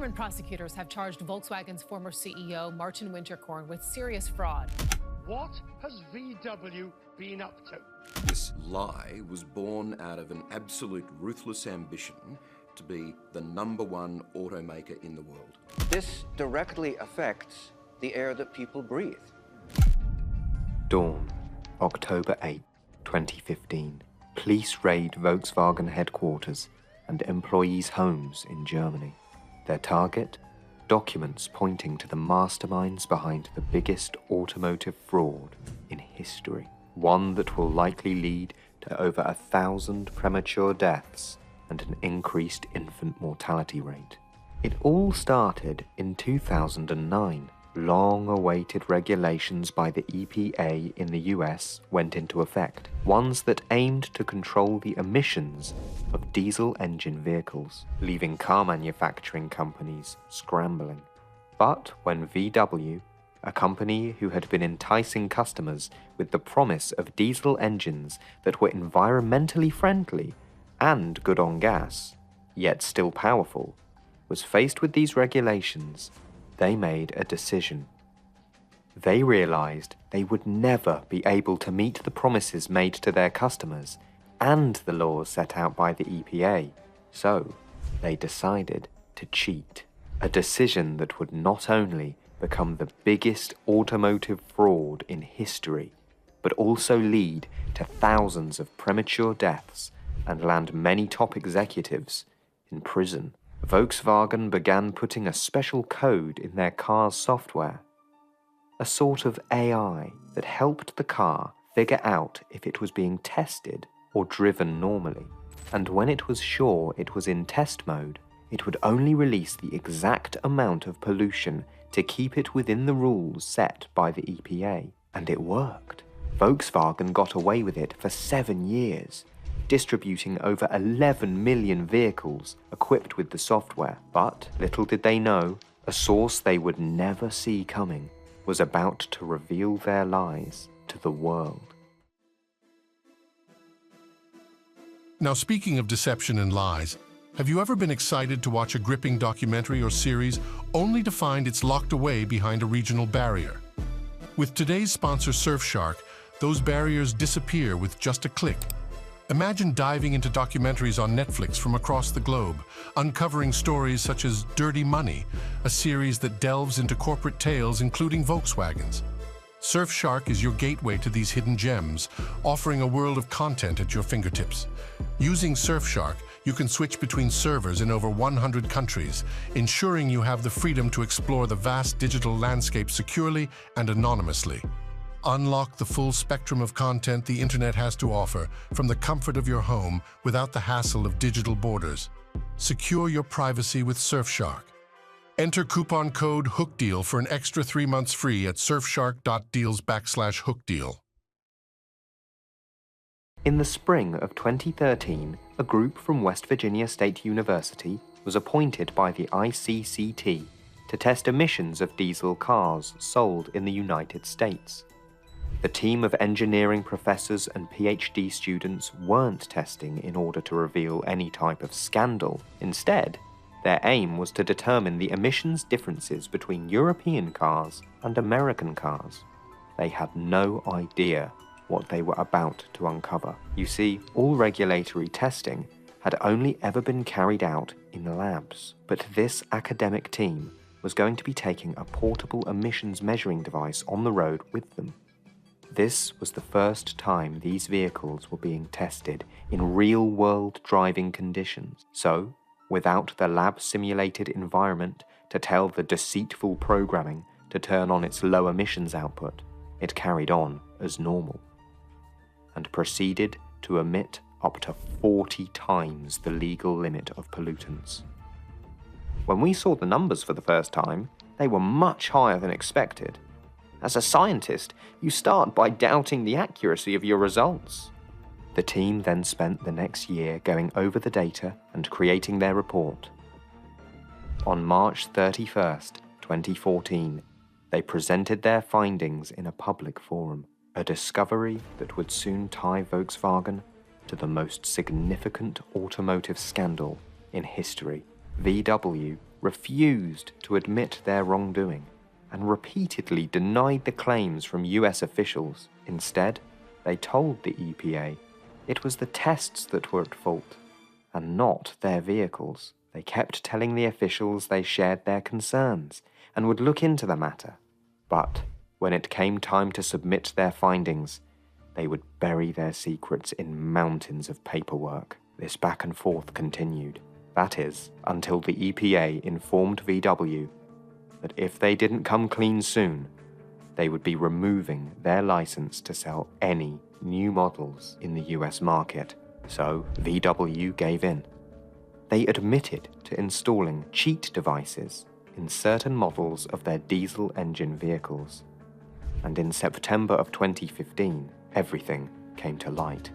German prosecutors have charged Volkswagen's former CEO, Martin Winterkorn, with serious fraud. What has VW been up to? This lie was born out of an absolute ruthless ambition to be the #1 automaker in the world. This directly affects the air that people breathe. Dawn, October 8, 2015. Police raid Volkswagen headquarters and employees' homes in Germany. Their target? Documents pointing to the masterminds behind the biggest automotive fraud in history. One that will likely lead to over 1,000 premature deaths and an increased infant mortality rate. It all started in 2009. Long-awaited regulations by the EPA in the US went into effect, ones that aimed to control the emissions of diesel engine vehicles, leaving car manufacturing companies scrambling. But when VW, a company who had been enticing customers with the promise of diesel engines that were environmentally friendly and good on gas, yet still powerful, was faced with these regulations, they made a decision. They realized they would never be able to meet the promises made to their customers and the laws set out by the EPA, so they decided to cheat. A decision that would not only become the biggest automotive fraud in history, but also lead to thousands of premature deaths and land many top executives in prison. Volkswagen began putting a special code in their car's software, a sort of AI that helped the car figure out if it was being tested or driven normally. And when it was sure it was in test mode, it would only release the exact amount of pollution to keep it within the rules set by the EPA. And it worked. Volkswagen got away with it for 7 years, distributing over 11 million vehicles equipped with the software. But little did they know, a source they would never see coming was about to reveal their lies to the world. Now, speaking of deception and lies, have you ever been excited to watch a gripping documentary or series only to find it's locked away behind a regional barrier? With today's sponsor Surfshark, those barriers disappear with just a click. Imagine diving into documentaries on Netflix from across the globe, uncovering stories such as Dirty Money, a series that delves into corporate tales including Volkswagen's. Surfshark is your gateway to these hidden gems, offering a world of content at your fingertips. Using Surfshark, you can switch between servers in over 100 countries, ensuring you have the freedom to explore the vast digital landscape securely and anonymously. Unlock the full spectrum of content the internet has to offer from the comfort of your home without the hassle of digital borders. Secure your privacy with Surfshark. Enter coupon code HOOKDEAL for an extra 3 months free at surfshark.deals/hookdeal. In the spring of 2013, a group from West Virginia State University was appointed by the ICCT to test emissions of diesel cars sold in the United States. The team of engineering professors and PhD students weren't testing in order to reveal any type of scandal. Instead, their aim was to determine the emissions differences between European cars and American cars. They had no idea what they were about to uncover. You see, all regulatory testing had only ever been carried out in labs, but this academic team was going to be taking a portable emissions measuring device on the road with them. This was the first time these vehicles were being tested in real-world driving conditions. So, without the lab-simulated environment to tell the deceitful programming to turn on its low emissions output, it carried on as normal, and proceeded to emit up to 40 times the legal limit of pollutants. When we saw the numbers for the first time, they were much higher than expected. As a scientist, you start by doubting the accuracy of your results. The team then spent the next year going over the data and creating their report. On March 31st, 2014, they presented their findings in a public forum, a discovery that would soon tie Volkswagen to the most significant automotive scandal in history. VW refused to admit their wrongdoing and repeatedly denied the claims from US officials. Instead, they told the EPA it was the tests that were at fault and not their vehicles. They kept telling the officials they shared their concerns and would look into the matter. But when it came time to submit their findings, they would bury their secrets in mountains of paperwork. This back and forth continued. That is, until the EPA informed VW that if they didn't come clean soon, they would be removing their license to sell any new models in the US market. So VW gave in. They admitted to installing cheat devices in certain models of their diesel engine vehicles. And in September of 2015, everything came to light.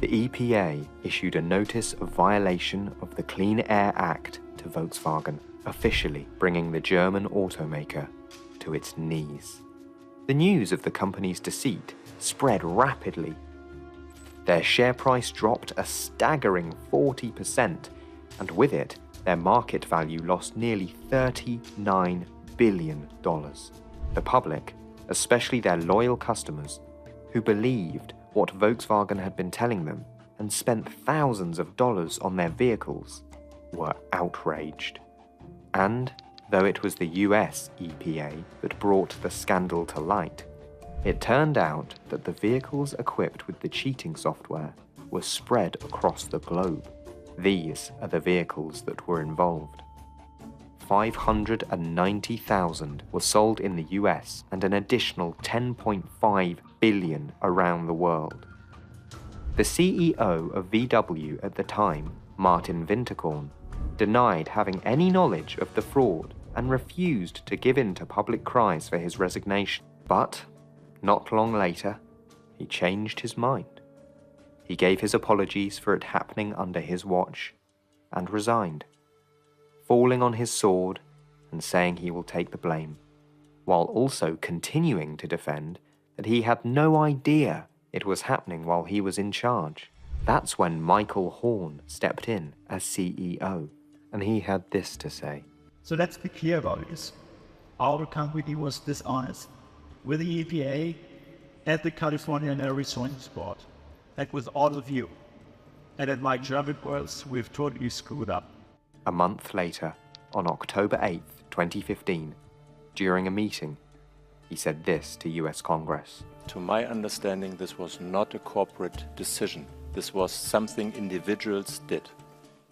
The EPA issued a notice of violation of the Clean Air Act to Volkswagen, officially bringing the German automaker to its knees. The news of the company's deceit spread rapidly. Their share price dropped a staggering 40%, and with it, their market value lost nearly $39 billion. The public, especially their loyal customers, who believed what Volkswagen had been telling them and spent thousands of dollars on their vehicles, were outraged. And though it was the US EPA that brought the scandal to light, it turned out that the vehicles equipped with the cheating software were spread across the globe. These are the vehicles that were involved. 590,000 were sold in the US and an additional 10.5 billion around the world. The CEO of VW at the time, Martin Winterkorn, denied having any knowledge of the fraud and refused to give in to public cries for his resignation. But not long later, he changed his mind. He gave his apologies for it happening under his watch and resigned, falling on his sword and saying he will take the blame, while also continuing to defend that he had no idea it was happening while he was in charge. That's when Michael Horn stepped in as CEO, and he had this to say. So let's be clear about this. Our company was dishonest with the EPA and the California and Arizona board, and with all of you. And at my German words, we've totally screwed up. A month later, on October 8th, 2015, during a meeting, he said this to US Congress. To my understanding, this was not a corporate decision. This was something individuals did.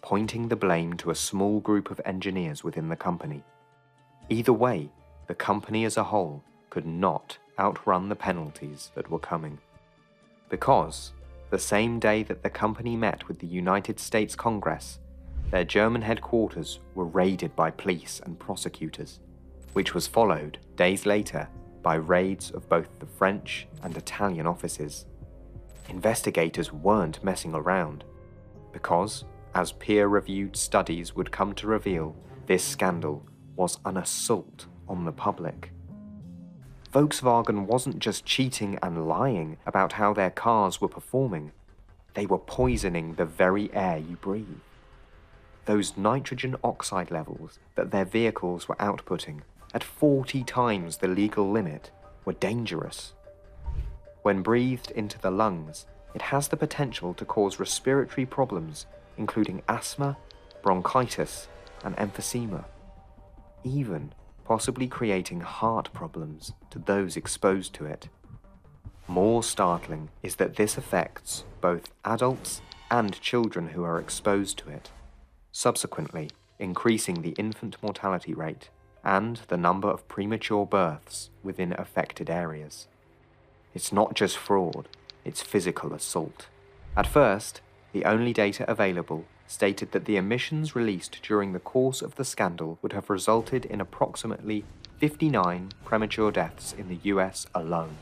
Pointing the blame to a small group of engineers within the company. Either way, the company as a whole could not outrun the penalties that were coming. Because, the same day that the company met with the United States Congress, their German headquarters were raided by police and prosecutors, which was followed days later by raids of both the French and Italian offices. Investigators weren't messing around, because, as peer-reviewed studies would come to reveal, this scandal was an assault on the public. Volkswagen wasn't just cheating and lying about how their cars were performing, they were poisoning the very air you breathe. Those nitrogen oxide levels that their vehicles were outputting at 40 times the legal limit were dangerous. When breathed into the lungs, it has the potential to cause respiratory problems, including asthma, bronchitis, and emphysema, even possibly creating heart problems to those exposed to it. More startling is that this affects both adults and children who are exposed to it, subsequently increasing the infant mortality rate and the number of premature births within affected areas. It's not just fraud, it's physical assault. At first, the only data available stated that the emissions released during the course of the scandal would have resulted in approximately 59 premature deaths in the US alone.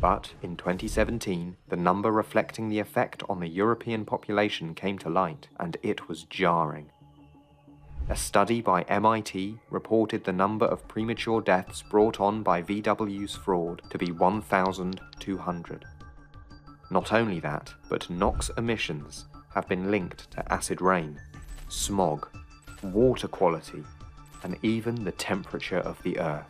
But in 2017, the number reflecting the effect on the European population came to light, and it was jarring. A study by MIT reported the number of premature deaths brought on by VW's fraud to be 1,200. Not only that, but NOx emissions have been linked to acid rain, smog, water quality, and even the temperature of the Earth.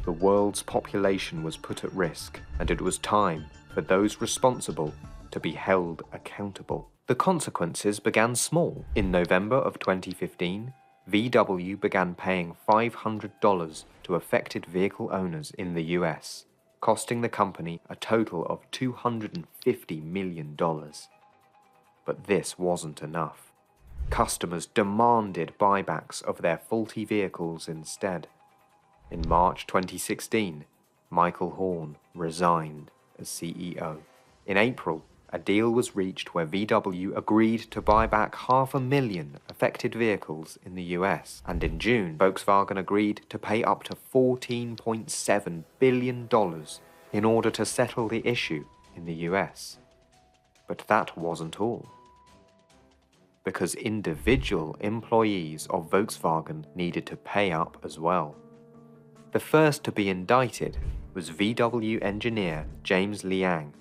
The world's population was put at risk, and it was time for those responsible to be held accountable. The consequences began small. In November of 2015, VW began paying $500 to affected vehicle owners in the US, costing the company a total of $250 million. But this wasn't enough. Customers demanded buybacks of their faulty vehicles instead. In March 2016, Michael Horn resigned as CEO. In April, a deal was reached where VW agreed to buy back 500,000 affected vehicles in the US, and in June, Volkswagen agreed to pay up to $14.7 billion in order to settle the issue in the US. But that wasn't all, because individual employees of Volkswagen needed to pay up as well. The first to be indicted was VW engineer James Liang.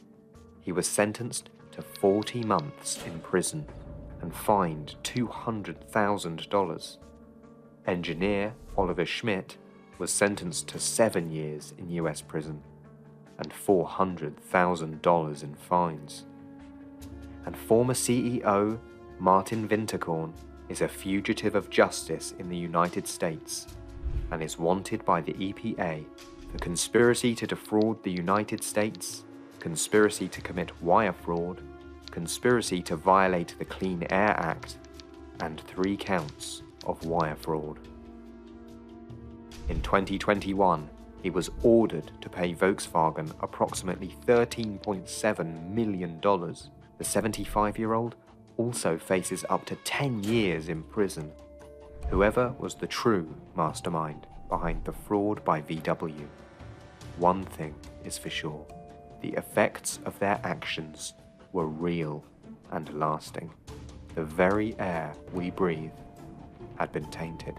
He was sentenced to 40 months in prison and fined $200,000. Engineer Oliver Schmidt was sentenced to 7 years in US prison and $400,000 in fines. And former CEO Martin Winterkorn is a fugitive of justice in the United States and is wanted by the EPA for conspiracy to defraud the United States, conspiracy to commit wire fraud, conspiracy to violate the Clean Air Act, and 3 counts of wire fraud. In 2021, he was ordered to pay Volkswagen approximately $13.7 million. The 75-year-old also faces up to 10 years in prison. Whoever was the true mastermind behind the fraud by VW, one thing is for sure: the effects of their actions were real and lasting. The very air we breathe had been tainted.